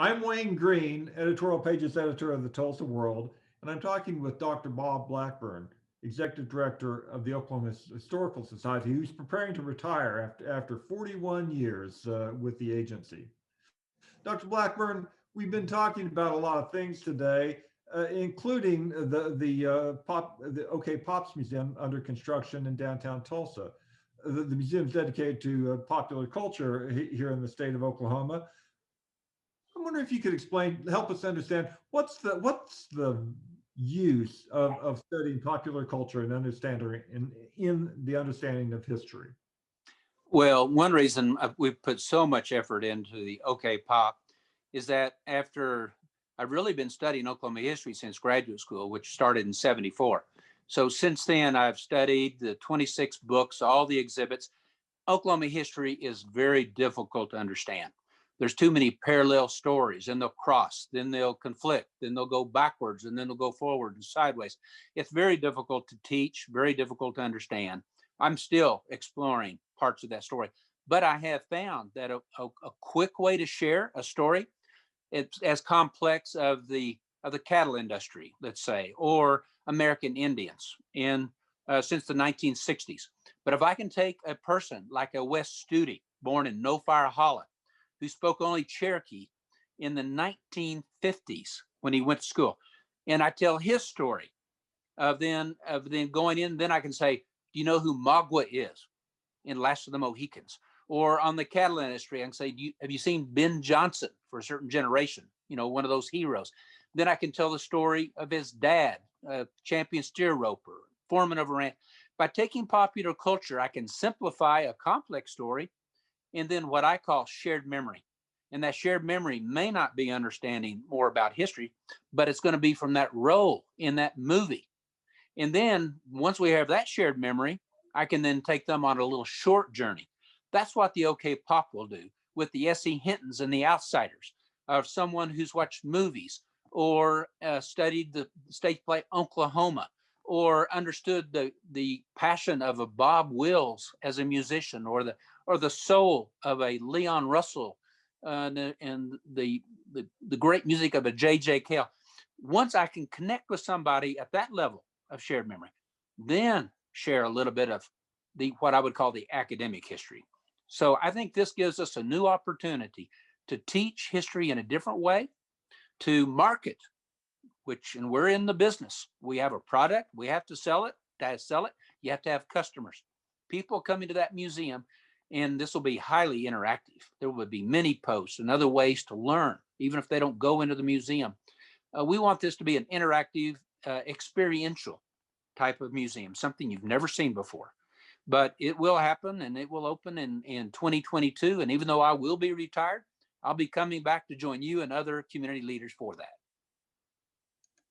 I'm Wayne Greene, editorial pages editor of the Tulsa World, and I'm talking with Dr. Bob Blackburn, executive director of the Oklahoma Historical Society, who's preparing to retire after 41 years with the agency. Dr. Blackburn, we've been talking about a lot of things today, including the OK Pops Museum under construction in downtown Tulsa. The museum is dedicated to popular culture here in the state of Oklahoma. I wonder if you could explain, help us understand what's the use of studying popular culture and understanding in the understanding of history. Well, one reason we've put so much effort into the OK Pop is that after I've really been studying Oklahoma history since graduate school, which started in '74. So since then, I've studied the 26 books, all the exhibits. Oklahoma history is very difficult to understand. There's too many parallel stories, and they'll cross, then they'll conflict, then they'll go backwards, and then they'll go forward and sideways. It's very difficult to teach, very difficult to understand. I'm still exploring parts of that story, but I have found that a quick way to share a story, it's as complex of the cattle industry, let's say, or American Indians in since the 1960s. But if I can take a person like a Wes Studi, born in No Fire Hollow, who spoke only Cherokee in the 1950s when he went to school, and I tell his story of then going in, then I can say, do you know who Magua is in Last of the Mohicans? Or on the cattle industry, I can say, have you seen Ben Johnson for a certain generation? One of those heroes. Then I can tell the story of his dad, champion steer roper, foreman of a ranch. By taking popular culture, I can simplify a complex story and then what I call shared memory. And that shared memory may not be understanding more about history, but it's going to be from that role in that movie. And then once we have that shared memory, I can then take them on a little short journey. That's what the OK Pop will do with the S.E. Hintons and the Outsiders, of someone who's watched movies or studied the stage play Oklahoma, or understood the passion of a Bob Wills as a musician, or the soul of a Leon Russell, and the great music of a J.J. Cale. Once I can connect with somebody at that level of shared memory, then share a little bit of what I would call the academic history. So I think this gives us a new opportunity to teach history in a different way, to market, and we're in the business. We have a product, we have to sell it. To sell it, you have to have customers, people coming to that museum, and this will be highly interactive. There will be many posts and other ways to learn, even if they don't go into the museum. We want this to be an interactive, experiential type of museum, something you've never seen before. But it will happen, and it will open in 2022. And even though I will be retired, I'll be coming back to join you and other community leaders for that.